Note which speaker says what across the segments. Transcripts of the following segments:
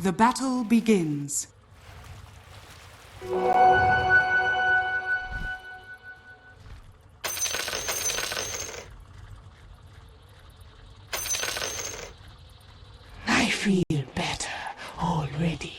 Speaker 1: The battle begins.
Speaker 2: I feel better already.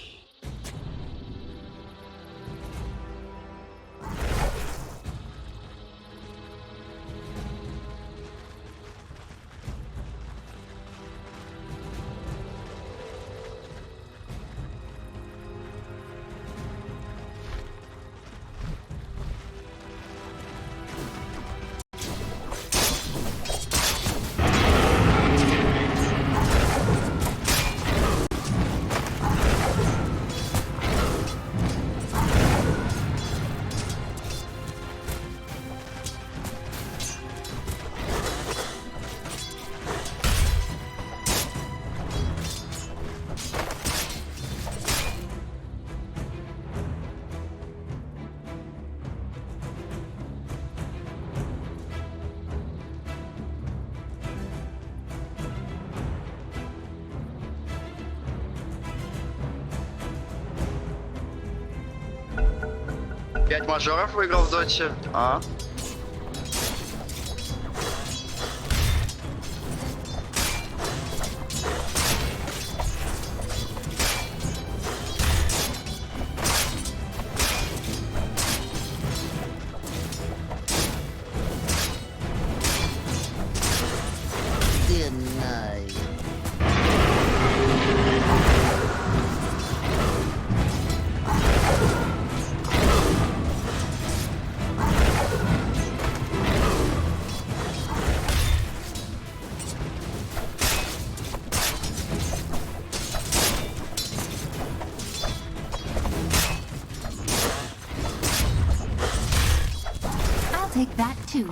Speaker 3: Пять мажоров выиграл в доте. А.
Speaker 4: Take that too.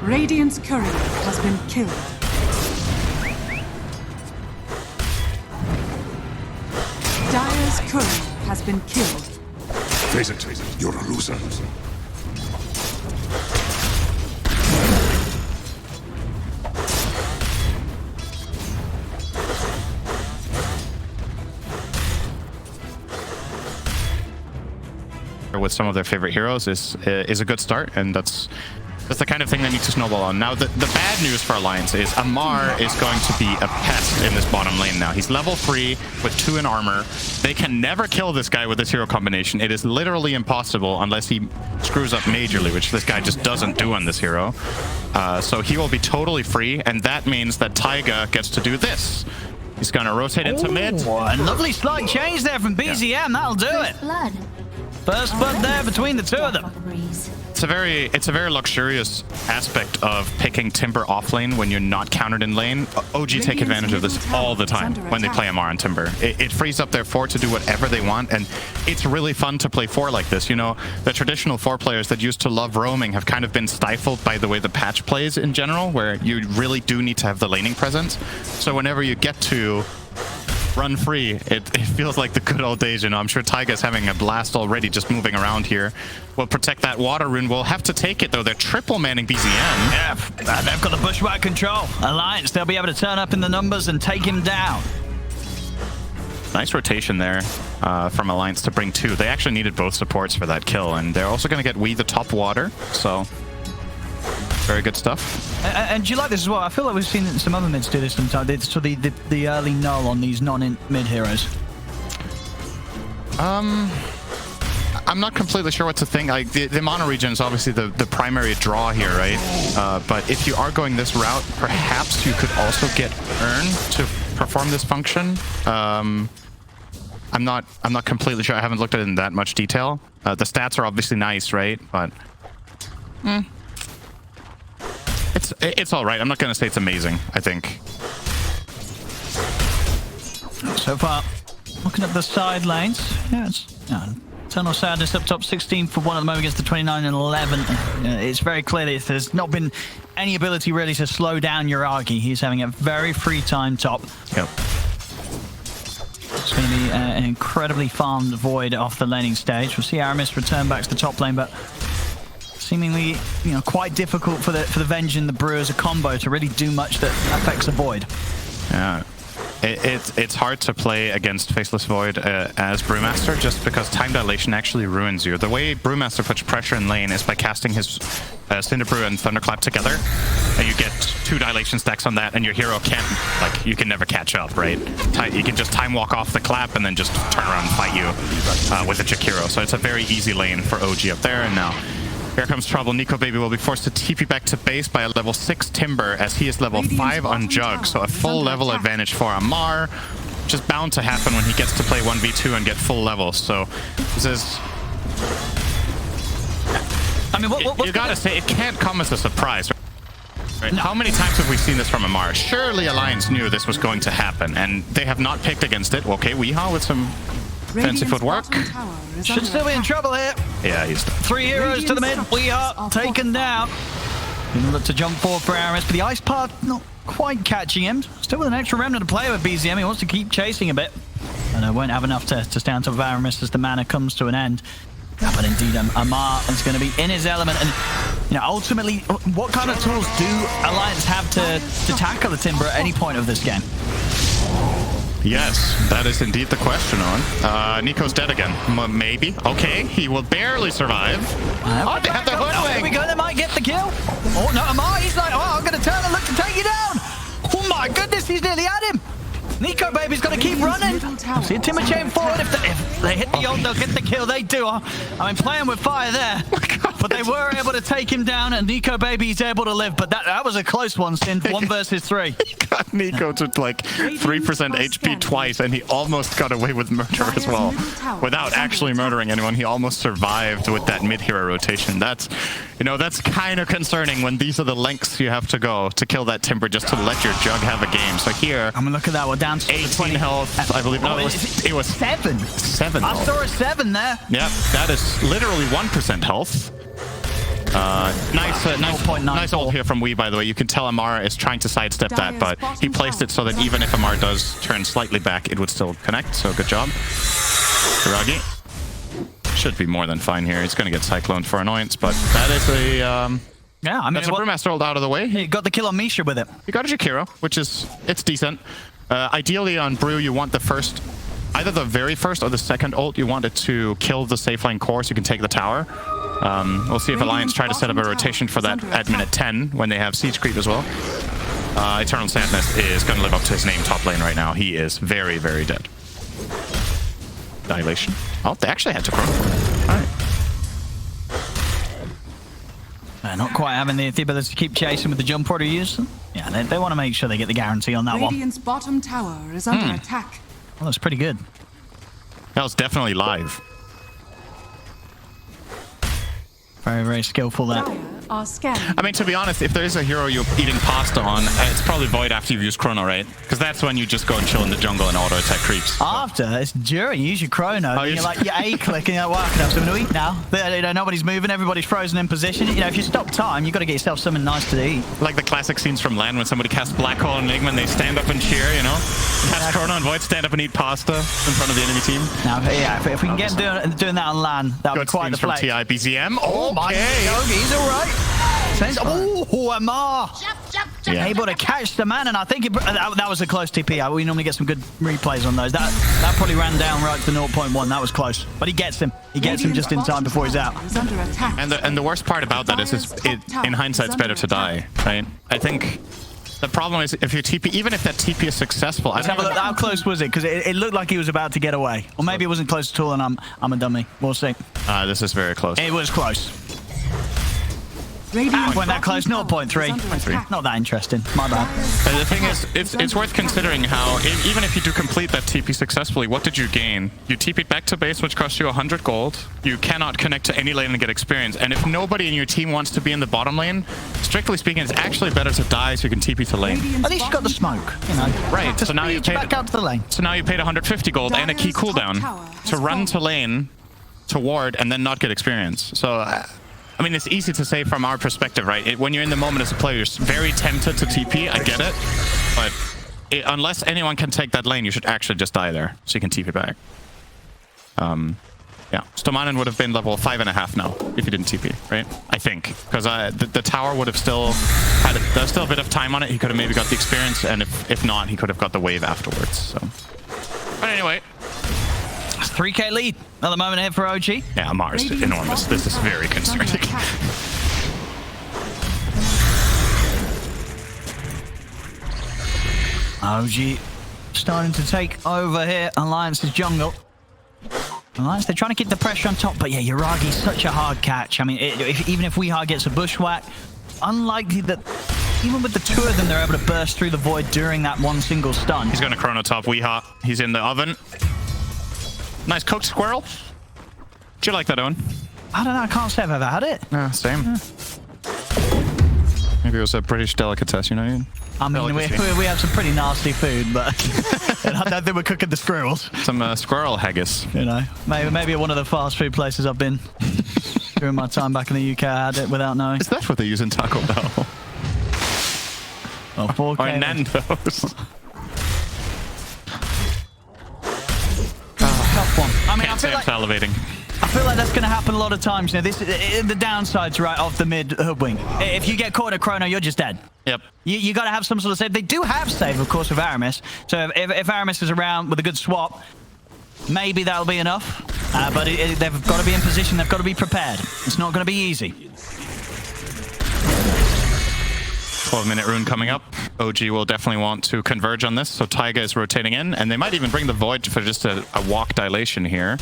Speaker 1: Radiant's courier has been killed. Dire's courier has been killed.
Speaker 5: Face it, you're a loser.
Speaker 6: With some of their favorite heroes is a good start, and that's the kind of thing that needs to snowball on. Now, the bad news for Alliance is Amar is going to be a pest in this bottom lane now. He's level 3 with 2 in armor. They can never kill this guy with this hero combination. It is literally impossible unless he screws up majorly, which this guy just doesn't do on this hero. So he will be totally free, and that means that Taiga gets to do this. He's going to rotate into mid.
Speaker 7: A lovely slight change there from BZM. Yeah. That'll do it.
Speaker 4: Blood.
Speaker 7: First blood there between the two of them.
Speaker 6: It's a very luxurious aspect of picking Timber off lane when you're not countered in lane. OG take advantage of this all the time when they play Amar on Timber. It frees up their 4 to do whatever they want, and it's really fun to play 4 like this. You know, the traditional 4 players that used to love roaming have kind of been stifled by the way the patch plays in general, where you really do need to have the laning presence. So whenever you get to run free, it feels like the good old days, you know. I'm sure Taiga's having a blast already just moving around here. We'll protect that water rune. We'll have to take it, though. They're triple manning BZM.
Speaker 7: Yeah, they've got the bushwhack control. Alliance, they'll be able to turn up in the numbers and take him down.
Speaker 6: Nice rotation there from Alliance to bring 2. They actually needed both supports for that kill, and they're also going to get the top water, so very good stuff.
Speaker 7: And do you like this as well? I feel like we've seen some other mids do this sometimes. It's to the early null on these non-mid heroes.
Speaker 6: I'm not completely sure what to think. Like the mono region is obviously the primary draw here, right? But if you are going this route, perhaps you could also get Urn to perform this function. I'm not completely sure. I haven't looked at it in that much detail. The stats are obviously nice, right? But it's all right. I'm not going to say it's amazing. I think.
Speaker 7: So far, looking at the side lanes, yeah, it's Eternal Sadness up top 16 for 1 at the moment against the 29 and 11. It's very clear that there's not been any ability really to slow down Yuragi. He's having a very free time top.
Speaker 6: Yep.
Speaker 7: It's going to be an incredibly farmed Void off the laning stage. We'll see Aramis return back to the top lane, but seemingly, quite difficult for the Venge and the Brew as a combo to really do much that affects the Void.
Speaker 6: Yeah. It's hard to play against Faceless Void as Brewmaster just because time dilation actually ruins you. The way Brewmaster puts pressure in lane is by casting his Cinderbrew and Thunderclap together, and you get 2 dilation stacks on that, and your hero can't, you can never catch up, right? You can just time walk off the clap and then just turn around and fight you with a Jakiro. So it's a very easy lane for OG up there, and now here comes trouble. Nico Baby will be forced to TP back to base by a level 6 Timber as he is level 5 on Jug. So a full level advantage for Amar, which is bound to happen when he gets to play 1v2 and get full levels. So this is... I mean, you gotta say, it can't come as a surprise, right? No. How many times have we seen this from Amar? Surely Alliance knew this was going to happen, and they have not picked against it. Okay, Weehaw with some fancy footwork.
Speaker 7: Should still be in trouble here.
Speaker 6: Yeah, he's...
Speaker 7: 3 heroes to the mid. We are taken down. Look to jump forward for Aramis, but the Ice Path not quite catching him. Still with an extra remnant to play with BZM. He wants to keep chasing a bit. And won't have enough to stay on top of Aramis as the mana comes to an end. Yeah, but indeed, Amar is going to be in his element. And ultimately, what kind of tools do Alliance have to tackle the Timber at any point of this game?
Speaker 6: Yes, that is indeed the question on. Nico's dead again. Maybe. Okay, he will barely survive. Oh, they have the Hoodwink.
Speaker 7: Here we go, they might get the kill. Oh, no, Amar, he's like, I'm going to turn and look to take you down. Oh my goodness, he's nearly at him. Nico Baby's got to keep running. See a Timber chain forward. If they hit the ult, they'll get the kill. They do. I mean, playing with fire there. But they were able to take him down, and Nico Baby's able to live. But that was a close one, Sin. 1 versus 3.
Speaker 6: He got Nico to 3% HP twice, and he almost got away with murder as well. Without actually murdering anyone, he almost survived with that mid-hero rotation. That's kind of concerning when these are the lengths you have to go to kill that Timber just to let your Jug have a game. So here...
Speaker 7: I mean, look at that. We're down to
Speaker 6: 18 health, I believe. No, it was
Speaker 7: 7.
Speaker 6: 7.
Speaker 7: I saw a 7 there.
Speaker 6: Yeah, that is literally 1% health. Nice ult here from Wee, by the way. You can tell Amar is trying to sidestep that, but he placed it so that even if Amar does turn slightly back, it would still connect. So good job. Yuragi should be more than fine here. He's going to get cycloned for annoyance, but that is a...
Speaker 7: yeah, I mean,
Speaker 6: that's a Brewmaster ult out of the way.
Speaker 7: He got the kill on Misha with it.
Speaker 6: He got a Jakiro, which is... it's decent. Ideally on Brew, you want the first... either the very first or the second ult, you want it to kill the safe lane core so you can take the tower. We'll see if Alliance try to set up a rotation for that at minute 10 when they have siege creep as well. Eternal Sadness is going to live up to his name top lane right now. He is very, very dead. Dilation. Oh, they actually had to cross. All right.
Speaker 7: Not quite having the ability to keep chasing with the jump order use. Yeah, they want to make sure they get the guarantee on that one.
Speaker 1: Radiant's bottom tower is under attack.
Speaker 7: Well, that's pretty good.
Speaker 6: That was definitely live.
Speaker 7: Very, very skillful there.
Speaker 6: I mean, to be honest, if there is a hero you're eating pasta on, it's probably Void after you've used Chrono, right? Because that's when you just go and chill in the jungle and auto-attack creeps.
Speaker 7: After? It's during. You use your Chrono. Oh, you're like, your A-click and you're like, well, I can have something to eat now. Nobody's moving, everybody's frozen in position. If you stop time, you've got to get yourself something nice to eat.
Speaker 6: Like the classic scenes from LAN when somebody casts Black Hole and Enigma and they stand up and cheer, Cast Chrono and Void, stand up and eat pasta in front of the enemy team.
Speaker 7: Now, yeah, if we can get him doing that on LAN, that would be quite the flex.
Speaker 6: From TI BZM.
Speaker 7: Oh, my God, he's all right. Oh, Amar! Yeah. Able to catch the man, and I think that was a close TP. We normally get some good replays on those. That probably ran down right to 0.1. That was close, but he gets him. He gets him just in time before he's out.
Speaker 6: And the worst part about that is in hindsight, it's better to die, right? I think The problem is if your TP, even if that TP is successful,
Speaker 7: Let's have a look. How close was it? Because it looked like he was about to get away. Or maybe it wasn't close at all and I'm a dummy. We'll see.
Speaker 6: This is very close.
Speaker 7: It was close.
Speaker 1: Radiant's
Speaker 7: Went that close.
Speaker 1: bottom tower
Speaker 7: 0.3.
Speaker 1: is under attack.
Speaker 7: Not that interesting. My bad.
Speaker 6: The thing is, it's worth considering how, even if you do complete that TP successfully, what did you gain? You TP'd back to base, which cost you 100 gold. You cannot connect to any lane and get experience. And if nobody in your team wants to be in the bottom lane, strictly speaking, it's actually better to die so you can TP to lane.
Speaker 7: At least you got the smoke, you know.
Speaker 6: Right, so now you paid
Speaker 7: back out to the lane.
Speaker 6: So now you paid 150 gold and a key
Speaker 1: Dire's top
Speaker 6: cooldown
Speaker 1: tower
Speaker 6: to
Speaker 1: has
Speaker 6: run to
Speaker 1: fallen.
Speaker 6: lane, to ward, and then not get experience. So, I mean, it's easy to say from our perspective, right? When you're in the moment as a player, you're very tempted to TP. I get it, but unless anyone can take that lane, you should actually just die there so you can TP back. Yeah, Stomanen would have been level 5.5 now if he didn't TP, right? I think, because the tower would have still had there's still a bit of time on it. He could have maybe got the experience, and if not, he could have got the wave afterwards. So, but anyway.
Speaker 7: 3k lead at the moment here for OG.
Speaker 6: Yeah, Mars is enormous. This is very concerning.
Speaker 7: OG starting to take over here. Alliance's jungle. Alliance, they're trying to keep the pressure on top, but yeah, Yuragi's such a hard catch. I mean, even if Weehaw gets a bushwhack, unlikely that even with the two of them, they're able to burst through the void during that one single stun.
Speaker 6: He's going to chrono top Weehaw. He's in the oven. Nice cooked squirrel. Do you like that, Owen?
Speaker 7: I don't know. I can't say I've ever had it.
Speaker 6: Yeah, same. Yeah. Maybe it was a British delicatessen, you know?
Speaker 7: I mean, we have some pretty nasty food, but I don't think we're cooking the squirrels.
Speaker 6: Some squirrel haggis.
Speaker 7: You know, maybe at one of the fast food places I've been during my time back in the UK, I had it without knowing.
Speaker 6: Is that what they use in Taco Bell?
Speaker 7: Oh, 4K.
Speaker 6: Or Nando's.
Speaker 7: Tough one. I mean,
Speaker 6: Can't say I'm salivating.
Speaker 7: I feel like that's going to happen a lot of times. You know, this the downsides, right, of the mid Hoodwink. If you get caught in a chrono, you're just dead.
Speaker 6: Yep.
Speaker 7: You got to have some sort of save. They do have save, of course, with Aramis. So if Aramis is around with a good swap, maybe that'll be enough. But they've got to be in position. They've got to be prepared. It's not going to be easy.
Speaker 6: 12-minute rune coming up. OG will definitely want to converge on this, so Taiga is rotating in, and they might even bring the Void for just a walk dilation here.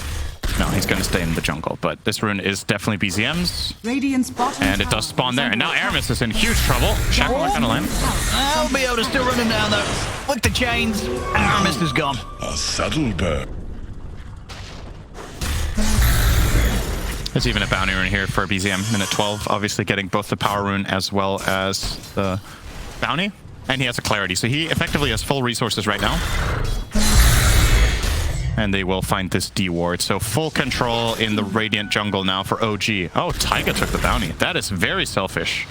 Speaker 6: No, he's going to stay in the jungle, but this rune is definitely BZM's,
Speaker 1: Radiant's bottom
Speaker 6: and it does spawn there. And now Aramis is in huge trouble. Shackle not going to land.
Speaker 7: I'll be able to still run him down, though. With the chains, Aramis is gone.
Speaker 5: A subtle bird.
Speaker 6: There's even a bounty rune here for BZM, minute 12, obviously getting both the power rune as well as the bounty. And he has a clarity, so he effectively has full resources right now. And they will find this D ward, so full control in the Radiant jungle now for OG. Oh, Taiga took the bounty. That is very selfish.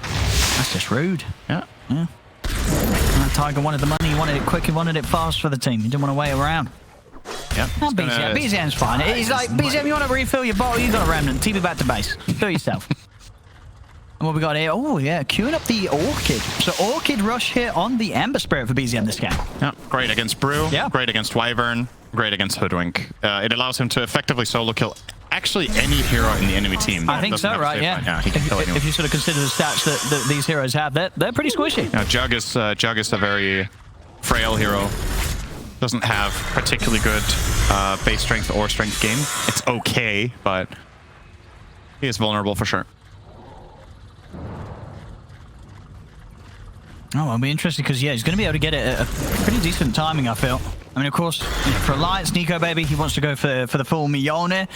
Speaker 7: That's just rude.
Speaker 6: Yeah.
Speaker 7: Taiga wanted the money, he wanted it quick, he wanted it fast for the team. He didn't want to wait around.
Speaker 6: Yeah.
Speaker 7: BZM's fine. He's like, BZM, you want to refill your bottle? You got a remnant. TP back to base. Fill yourself. And what we got here? Oh, yeah. Queuing up the Orchid. So Orchid rush here on the Ember Spirit for BZM this game.
Speaker 6: Yeah. Great against Brew.
Speaker 7: Yeah.
Speaker 6: Great against Wyvern. Great against Hoodwink. It allows him to effectively solo kill actually any hero in the enemy team.
Speaker 7: I think so, right? Yeah.
Speaker 6: He can kill anyone.
Speaker 7: If you sort of consider the stats that these heroes have, they're pretty squishy.
Speaker 6: Now, Jug is a very frail hero. Doesn't have particularly good base strength or strength game. It's okay, but he is vulnerable for sure.
Speaker 7: Oh, I'll be interested because, yeah, he's going to be able to get it at a pretty decent timing, I feel. I mean, of course, for Alliance, Nico, baby, he wants to go for the full Mjolnir.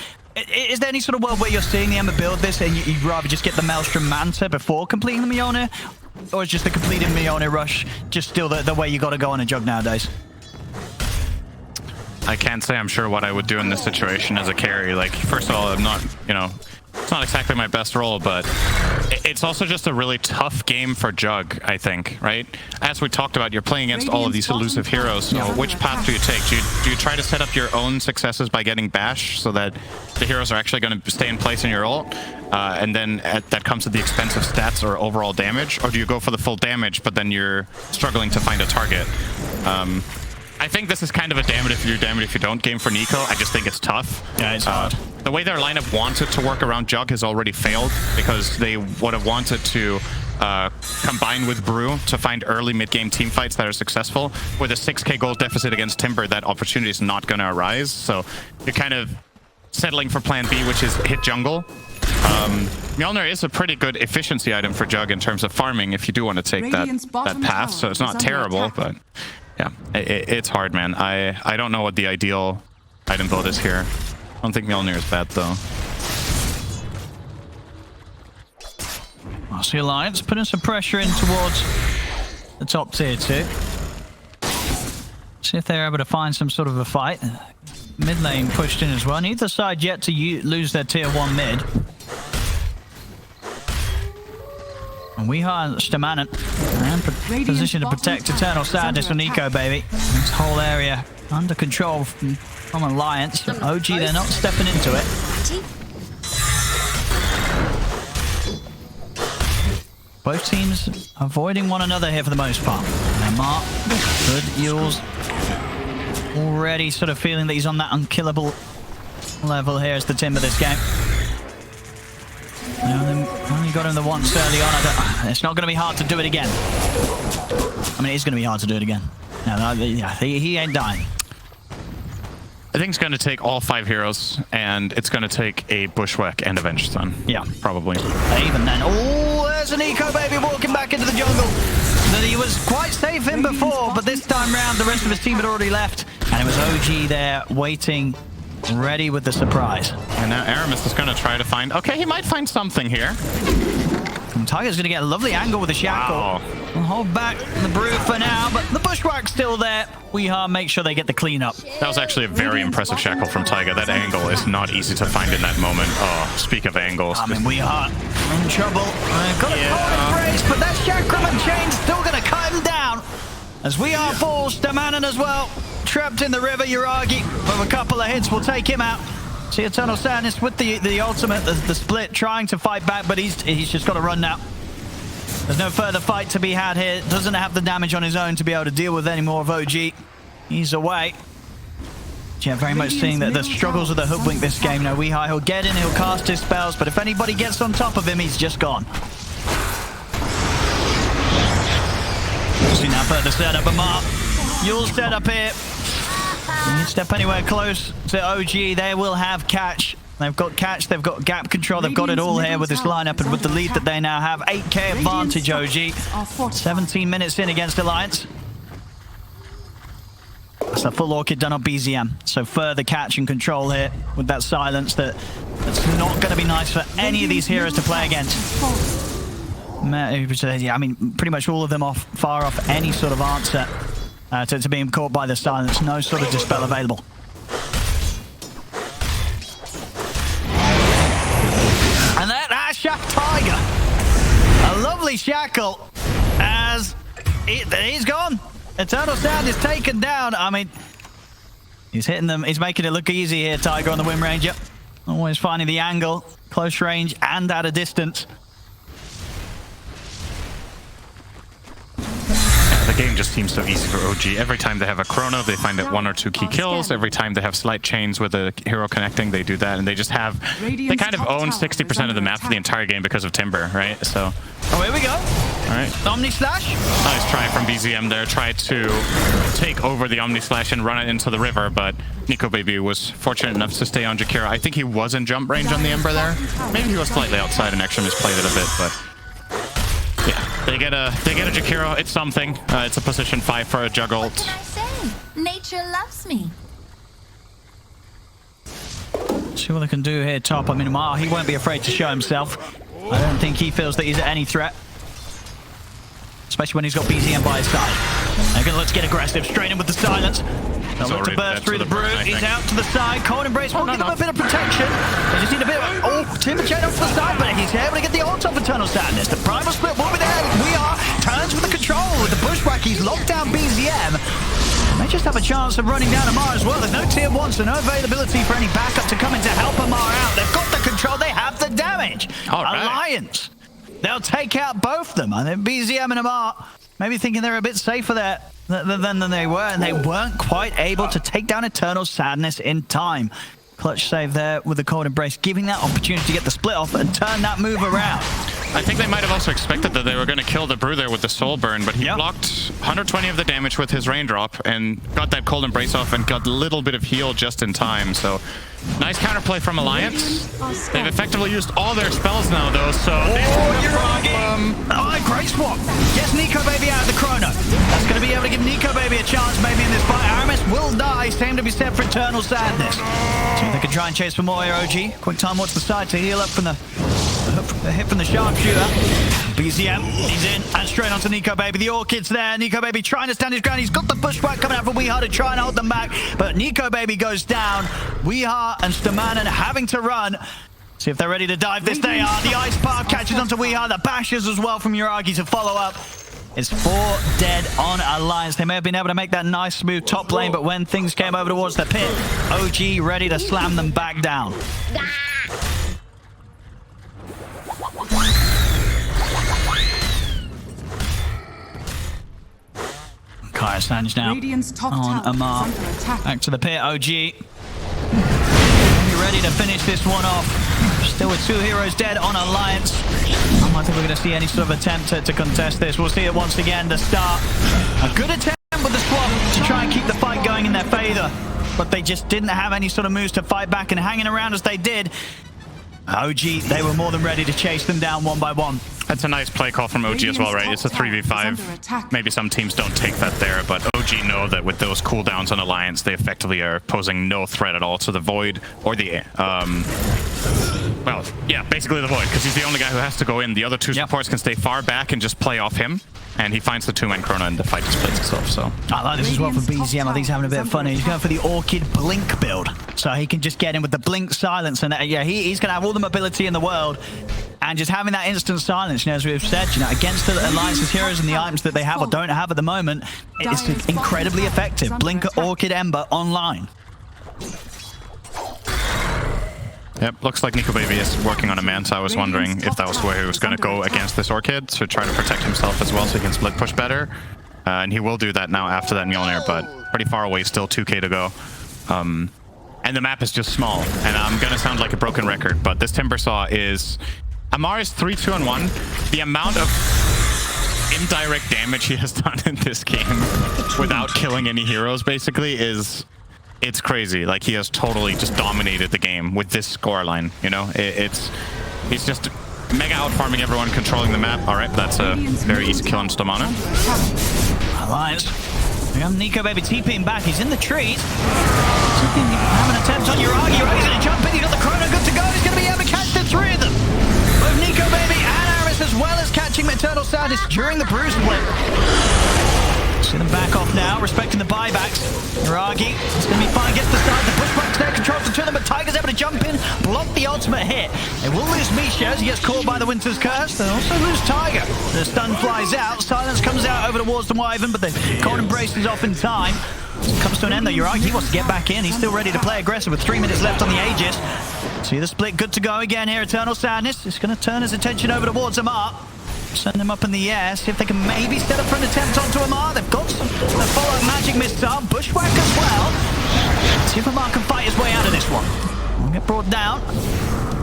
Speaker 7: Is there any sort of world where you're seeing the Ember build this and you'd rather just get the Maelstrom Manta before completing the Mjolnir? Or is just the completed Mjolnir rush just still the way you got to go on a Jug nowadays?
Speaker 6: I can't say I'm sure what I would do in this situation as a carry. Like, first of all, I'm not, you know, it's not exactly my best role, but it's also just a really tough game for Jug, I think, right? As we talked about, you're playing against all of these elusive heroes, so which path do you take? Do you try to set up your own successes by getting bash so that the heroes are actually going to stay in place in your ult, and then that comes at the expense of stats or overall damage? Or do you go for the full damage, but then you're struggling to find a target? I think this is kind of a damn it if you do, damn it if you don't game for Nico. I just think it's tough.
Speaker 7: Yeah, it's hard.
Speaker 6: The way their lineup wanted to work around Jug has already failed because they would have wanted to combine with Brew to find early mid-game team fights that are successful. With a 6k gold deficit against Timber, that opportunity is not going to arise. So you're kind of settling for plan B, which is hit jungle. Mjolnir is a pretty good efficiency item for Jug in terms of farming if you do want to take that path, so it's not terrible, but yeah, it's hard, man. I don't know what the ideal item build is here. I don't think Mjolnir is bad, though.
Speaker 7: Well, the Alliance putting some pressure in towards the top tier 2. See if they're able to find some sort of a fight. Mid lane pushed in as well. Neither side yet to lose their tier 1 mid. And we are Stamanen and position to protect Eternal Sadness on Eco, baby. This whole area under control from Alliance. OG, they're not stepping into it. Both teams avoiding one another here for the most part. And Mark, good Yules. Already sort of feeling that he's on that unkillable level here as the Timber this game. Only got him the once early on. It's not going to be hard to do it again. I mean, it's going to be hard to do it again. No, yeah, he ain't dying.
Speaker 6: I think it's going to take all 5 heroes, and it's going to take a Bushwhack and Avenged Sun. Yeah, probably.
Speaker 7: Even then. Oh, there's an Eco baby walking back into the jungle that he was quite safe in before, but this time round the rest of his team had already left, and it was OG there waiting, ready with the surprise.
Speaker 6: And now Aramis is going to try to find... Okay, he might find something here.
Speaker 7: And Tiger's going to get a lovely angle with the shackle.
Speaker 6: Wow.
Speaker 7: We'll hold back the Brew for now, but the Bushwhack's still there. Weehaw make sure they get the cleanup.
Speaker 6: That was actually a very impressive shackle from Tiger. That angle is not easy to find in that moment. Oh, speak of angles.
Speaker 7: I mean, we are in trouble. Got a cold embrace, but that Chakram chain's still going to cut him down. As we are full, Stamanen as well. Trapped in the river, Uragi. With a couple of hits, we'll take him out. See Eternal Sadness with the ultimate, the split, trying to fight back, but he's just got to run now. There's no further fight to be had here. Doesn't have the damage on his own to be able to deal with any more of OG. He's away. Yeah, very much seeing that the struggles of the Hoodwink this game. Now, Weehigh, he'll get in, he'll cast his spells, but if anybody gets on top of him, he's just gone. See now further setup, but Mark. You'll set up here. When you step anywhere close to OG, they will have catch. They've got catch, they've got gap control, they've got it all here with this lineup and with the lead that they now have. 8k advantage, OG. 17 minutes in against Alliance. That's a full Orchid done on BZM. So further catch and control here with that silence that's not going to be nice for any of these heroes to play against. Yeah, I mean, pretty much all of them far off any sort of answer to being caught by the silence. No sort of dispel available. And that Shack Tiger. A lovely shackle as he's gone. Eternal Sound is taken down. I mean, he's hitting them. He's making it look easy here, Tiger on the Wind Ranger. Always finding the angle, close range and at a distance.
Speaker 6: The game just seems so easy for OG. Every time they have a chrono, they find that 1 or 2 key kills. Every time they have slight chains with a hero connecting, they do that. And they just have... They kind of own 60% of the map for the entire game because of Timber, right? So...
Speaker 7: Oh, here we go.
Speaker 6: All right.
Speaker 7: Omni Slash.
Speaker 6: Nice try from BZM there. Tried to take over the Omni Slash and run it into the river, but Nico Baby was fortunate enough to stay on Jakira. I think he was in jump range on the Ember there. Maybe he was slightly outside and actually misplayed it a bit, but... Yeah, they get a Jakiro. It's something. It's a position 5 for a Juggernaut.
Speaker 4: What can I say? Nature loves me.
Speaker 7: See what they can do here, top. I mean, he won't be afraid to show himself. I don't think he feels that he's any threat. Especially when he's got BZM by his side. They're going to let's get aggressive. Straight in with the silence. They'll look to burst through the Brew. He's out to the side. Cold Embrace will give him a bit of protection. They just need a bit of... Oh, Timber chain up to the side, but he's able to get the ult off Eternal Sadness. The Primal Split will be there. We are turns with the control. With the Bushwhack, he's locked down BZM. They just have a chance of running down Amar as well. There's no tier 1, so no availability for any backup to come in to help Amar out. They've got the control. They have the damage.
Speaker 6: All right.
Speaker 7: Alliance. They'll take out both of them. I think BZM and Amar maybe thinking they're a bit safer there than they were, and they weren't quite able to take down Eternal Sadness in time. Clutch save there with the Cold Embrace, giving that opportunity to get the split off and turn that move around.
Speaker 6: I think they might have also expected that they were going to kill the Brew there with the Soul Burn, but he blocked 120 of the damage with his Raindrop and got that Cold Embrace off and got a little bit of heal just in time. So nice counterplay from Alliance. They've effectively used all their spells now, though, so...
Speaker 7: Oh, great swap. Gets Nico Baby out of the Chrono. That's going to be able to give Nico Baby a chance maybe in this fight. Aramis will die. Same to be said for Eternal Sadness. See if they can try and chase for more here, OG. Quick time watch the side to heal up from the hit from the sharpshooter. BZM, he's in and straight onto Nico Baby. The Orchid's there. Nico Baby trying to stand his ground. He's got the bushwhack coming out from Weehaw to try and hold them back. But Nico Baby goes down. Weehaw and Stamanen having to run. See if they're ready to dive this. They are. The Ice Path catches onto Weehaw. The bashes as well from Yuragi to follow up. It's 4 dead on Alliance. They may have been able to make that nice smooth top lane, but when things came over towards the pit, OG ready to slam them back down. Kaya stands now on Amar. Back to the pit, OG. You ready to finish this one off? Still with 2 heroes dead on Alliance. I don't think we're going to see any sort of attempt to contest this. We'll see it once again, the start. A good attempt with the swap to try and keep the fight going in their favor. But they just didn't have any sort of moves to fight back, and hanging around as they did, OG, they were more than ready to chase them down one by one.
Speaker 6: That's a nice play call from OG as well, right? It's a 3v5. Maybe some teams don't take that there, but OG know that with those cooldowns on Alliance, they effectively are posing no threat at all to the Void or the... well, yeah, basically the Void, because he's the only guy who has to go in. The other 2 supports can stay far back and just play off him. And he finds the 2-man Chrono and the fight just plays itself, so...
Speaker 7: I like this as well from BZM. I think he's having a bit of fun. He's going for the Orchid Blink build. So he can just get in with the Blink Silence. And yeah, he's going to have all the mobility in the world. And just having that instant silence, you know, as we've said, you know, against the Alliance's heroes and the items that they have or don't have at the moment, it's incredibly effective. Blink Orchid Ember online.
Speaker 6: Yep, looks like Nico Baby is working on a Manta. I was wondering if that was where he was going to go against this Orchid to try to protect himself as well so he can split push better. And he will do that now after that Mjolnir, but pretty far away, still 2k to go. And the map is just small, and I'm going to sound like a broken record, but this Timbersaw is... Amar is 3-2-1. The amount of indirect damage he has done in this game without killing any heroes, basically, is... It's crazy. Like, he has totally just dominated the game with this scoreline, you know? He's just mega out-farming everyone, controlling the map. Alright, that's a very easy kill on Stamanen.
Speaker 7: Alliance. We have Nico Baby TPing back. He's in the trees. Have an attempt on Yuragi. Yuragi's going to jump in. He's got the Chrono good to go. He's going to be able to catch the 3 of them. Both Nico Baby and Aris, as well as catching Eternal Sadness during the Brew split. See them back off now, respecting the buybacks. Yuragi is going to be fine, gets the side, the pushback's there, controls the 2 of them, but Tiger's able to jump in, block the ultimate hit. They will lose Misha as he gets caught by the Winter's Curse. They'll also lose Tiger. The stun flies out, silence comes out over towards the Wyvern, but the Cold Embrace is off in time. Comes to an end though, Yuragi wants to get back in. He's still ready to play aggressive with 3 minutes left on the Aegis. See the split, good to go again here, Eternal Sadness. It's going to turn his attention over towards Amar. Send him up in the air, see if they can maybe set up for an attempt onto Amar. They've got some follow magic missile, bushwhack as well. See if Amar can fight his way out of this one. We'll get brought down.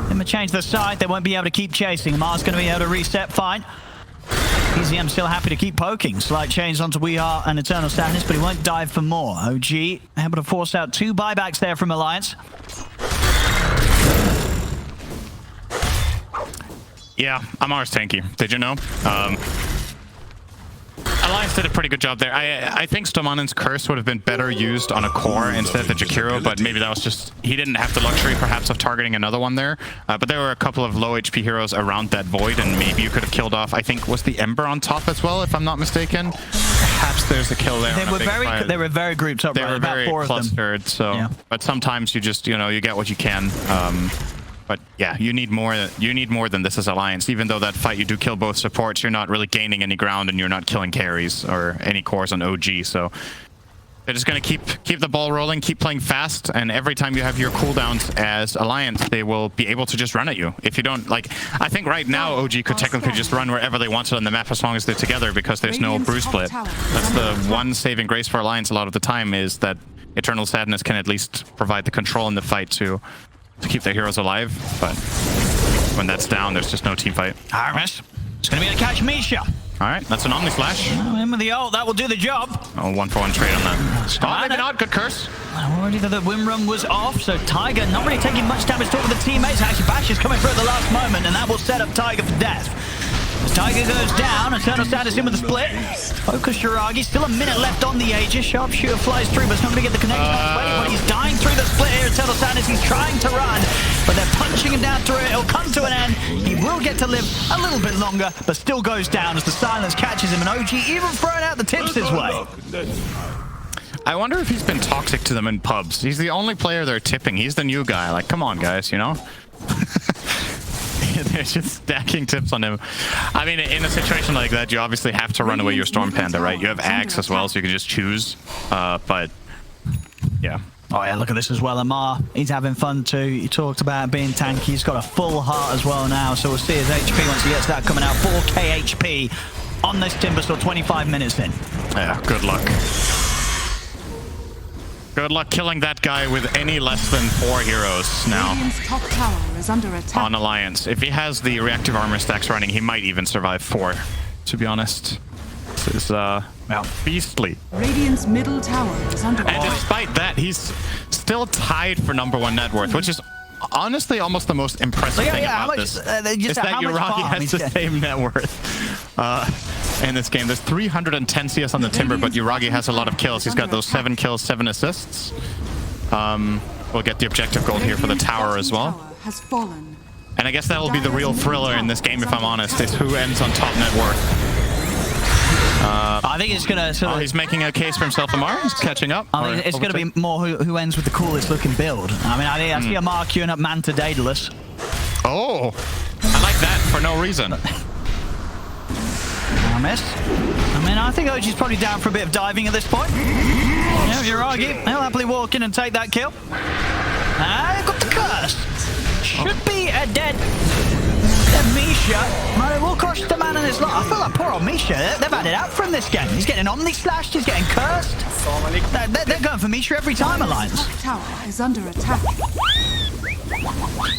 Speaker 7: Then they change the side, they won't be able to keep chasing. Amar's going to be able to reset fine. BZM still happy to keep poking. Slight change onto Weehaw and Eternal Sadness, but he won't dive for more. OG able to force out 2 buybacks there from Alliance.
Speaker 6: Yeah, Amar's tanky. Did you know? Alliance did a pretty good job there. I think Stamanen's Curse would have been better used on a core instead of the Jakiro, but maybe that was just... He didn't have the luxury, perhaps, of targeting another one there. But there were a couple of low HP heroes around that Void, and maybe you could have killed off... I think, was the Ember on top as well, if I'm not mistaken? Perhaps there's a kill there.
Speaker 7: They were very grouped up,
Speaker 6: they
Speaker 7: right?
Speaker 6: were
Speaker 7: About
Speaker 6: very
Speaker 7: 4
Speaker 6: clustered,
Speaker 7: of them.
Speaker 6: so...
Speaker 7: Yeah.
Speaker 6: But sometimes you just, you know, you get what you can. But yeah, you need more than this as Alliance. Even though that fight you do kill both supports, you're not really gaining any ground and you're not killing carries or any cores on OG. So they're just going to keep the ball rolling, keep playing fast, and every time you have your cooldowns as Alliance, they will be able to just run at you. If you don't, like, I think right now OG could technically just run wherever they wanted on the map as long as they're together because there's no Brew split. That's the one saving grace for Alliance a lot of the time, is that Eternal Sadness can at least provide the control in the fight to to keep their heroes alive, but when that's down, there's just no team fight.
Speaker 7: Aramis. It's going to be able to catch Misha.
Speaker 6: All right, that's an Omni Slash.
Speaker 7: Oh, in with the ult. That will do the job.
Speaker 6: Oh, 1-for-1 trade on that. Oh, maybe not. Good curse.
Speaker 7: Already the win run was off, so Tiger not really taking much damage to all of the teammates. Actually, Bash is coming through at the last moment, and that will set up Tiger for death. As Tiger goes down, Eternal Status in with the split. Focus Yuragi, still a minute left on the Aegis. Sharpshooter flies through, but it's not going to get the connection on way. But he's dying through the split here. Eternal Status, he's trying to run, but they're punching him down through it. It'll come to an end. He will get to live a little bit longer, but still goes down as the silence catches him. And OG even throwing out the tips his way.
Speaker 6: I wonder if he's been toxic to them in pubs. He's the only player they're tipping. He's the new guy. Like, come on, guys, you know? They're just stacking tips on him. I mean, in a situation like that, you obviously have to run away your Storm Panda, right? You have Axe as well, so you can just choose. But, yeah.
Speaker 7: Oh yeah, look at this as well. Amar, he's having fun too. You talked about being tanky. He's got a full heart as well now, so we'll see his HP once he gets that coming out. 4k HP on this Timbersaw, 25 minutes in.
Speaker 6: Yeah, good luck. Good luck killing that guy with any less than 4 heroes now.
Speaker 1: Radiant's top tower is under attack.
Speaker 6: On Alliance. If he has the reactive armor stacks running, he might even survive 4, to be honest. This is, beastly.
Speaker 1: Radiant's middle tower is under
Speaker 6: And
Speaker 1: attack.
Speaker 6: despite that, he's still tied for #1 net worth, which is honestly almost the most impressive thing about this. Is that Yuragi has the same net worth in this game. There's 310 CS on the Timber, but Yuragi has a lot of kills. He's got those 7 kills, 7 assists. We'll get the objective gold here for the tower as well.
Speaker 1: Has fallen.
Speaker 6: And I guess that will be the real thriller in this game, if I'm honest, is who ends on top net worth.
Speaker 7: I think it's going to
Speaker 6: he's making a case for himself, Amar. He's catching up.
Speaker 7: I think it's going to be more who ends with the coolest looking build. I mean, I see Amar queuing up Manta Daedalus.
Speaker 6: Oh, I like that for no reason.
Speaker 7: Miss. I mean, I think OG's probably down for a bit of diving at this point. Yeah, Yuragi, he'll happily walk in and take that kill. Got the curse. Should be a dead Misha. But it will cost the man in his life. I feel like poor old Misha. They've had it out from this game. He's getting Omni Slashed. He's getting cursed. They're going for Misha every time, Alliance.
Speaker 1: Top tower is under attack.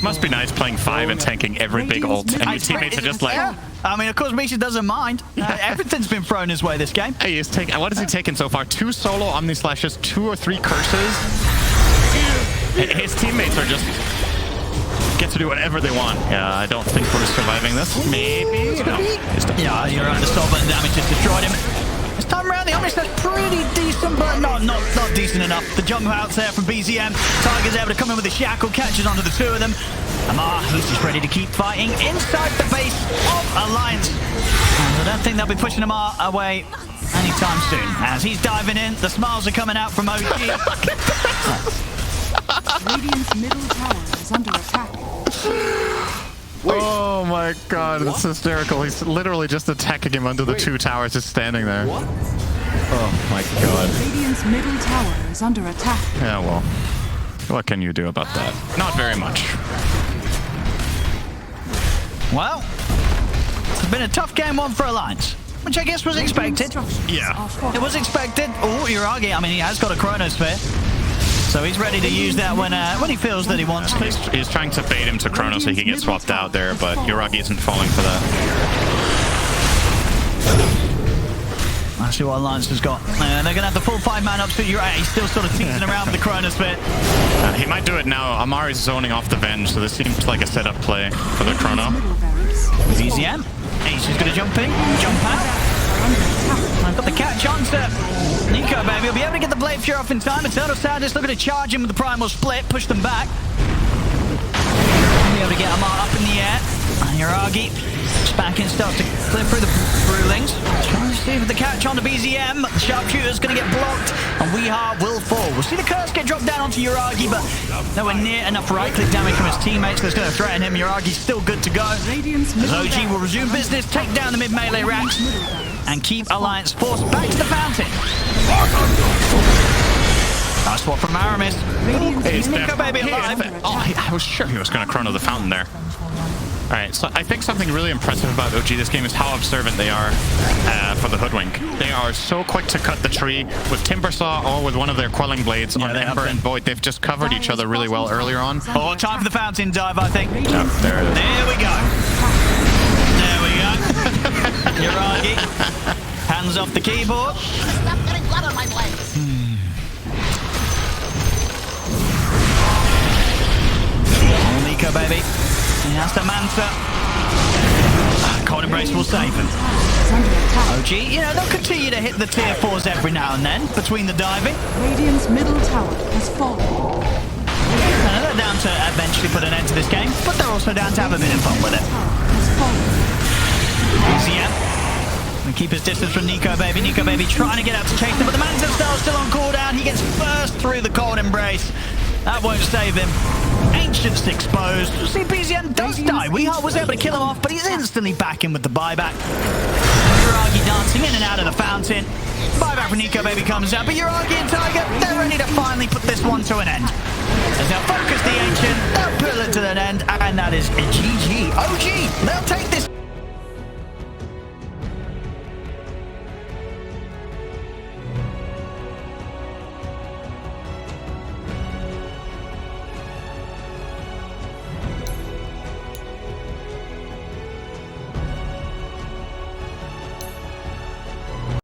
Speaker 6: Must be nice playing 5 and tanking every big ult, and your teammates are just like...
Speaker 7: Yeah. I mean, of course, Misha doesn't mind. Everything's been thrown his way this game.
Speaker 6: Hey, he's taking... What has he taken so far? 2 solo Omni Slashes, 2 or 3 curses. His teammates are just... get to do whatever they want. Yeah, I don't think we're surviving this. Maybe? No.
Speaker 7: Yeah, you're right. The soul button damage just destroyed him. This time around, the Omni Slash pretty decent, but not decent enough. The jump outs there from BZM. Tiger's able to come in with a shackle, catches onto the 2 of them. Amar, he's just ready to keep fighting inside the base of Alliance. And I don't think they'll be pushing Amar away anytime soon. As he's diving in, the smiles are coming out from OG.
Speaker 1: Radiant's middle tower is under attack.
Speaker 6: Oh my god, that's hysterical. He's literally just attacking him under the 2 towers, just standing there. What? Oh my god.
Speaker 1: Radiant's middle tower is under attack.
Speaker 6: Yeah, well, what can you do about that? Not very much.
Speaker 7: Well, it's been a tough game 1 for Alliance, which I guess was expected.
Speaker 6: Yeah.
Speaker 7: It was expected. Oh, Yuragi, I mean, he has got a Chronosphere. So he's ready to use that when he feels that he wants to.
Speaker 6: He's trying to bait him to Chrono so he can get swapped out there, but Yuragi isn't falling for that.
Speaker 7: Let's see what Alliance has got. They're going to have the full 5-man up, so he's still sort of teasing around with the Chronosphere.
Speaker 6: He might do it now. Amar is zoning off the Venge, so this seems like a setup play for the Chrono.
Speaker 7: BZM. He's just going to jump in, jump out. I've got the catch on to Nico, baby. He'll be able to get the Blade Fury off in time. Eternal Sadness looking to charge him with the Primal Split, push them back. He'll be able to get Amar up in the air. Yuragi back in, starts to clear through the Brewlings. Trying to see if the catch on to BZM. The Sharpshooter's going to get blocked, and Weehaw will fall. We'll see the curse get dropped down onto Yuragi, but nowhere near enough right-click damage from his teammates that's going to threaten him. Yuragi's still good to go. As OG will resume business, take down the mid-melee racks, and keep Alliance forced back to the fountain. Nice swap from Aramis. Nico, baby, alive.
Speaker 6: Oh, I was sure he was going to Chrono the fountain there. All right, so I think something really impressive about OG this game is how observant they are for the Hoodwink. They are so quick to cut the tree with Timbersaw or with one of their quelling blades on Ember and Void. They've just covered each other really well earlier on.
Speaker 7: Oh, time for the fountain dive, I think.
Speaker 6: Oh, there it is.
Speaker 7: There we go. There we go. Yuragi. Hands off the keyboard.
Speaker 8: Stop getting blood on my blades.
Speaker 7: Oh, Nico, baby. He has to Manta. Cold Embrace will save him. OG, you know, they'll continue to hit the tier 4s every now and then between the diving.
Speaker 1: Radiant's middle tower has fallen.
Speaker 7: They're down to eventually put an end to this game, but they're also down to have a bit of fun with it. BZM. And keep his distance from Nico, baby. Nico, baby, trying to get out to chase him, but the Manta Star's still on cooldown. He gets burst through the Cold Embrace. That won't save him. Ancient's exposed. See, BZM does die. Weehart was able to kill him off, but he's instantly back in with the buyback. Yuragi dancing in and out of the fountain. Buyback for Nico, baby, comes out, but Yuragi and Tiger, they're ready to finally put this one to an end. As they'll focus the Ancient, they'll pull it to an end, and that is a GG. OG, they'll take this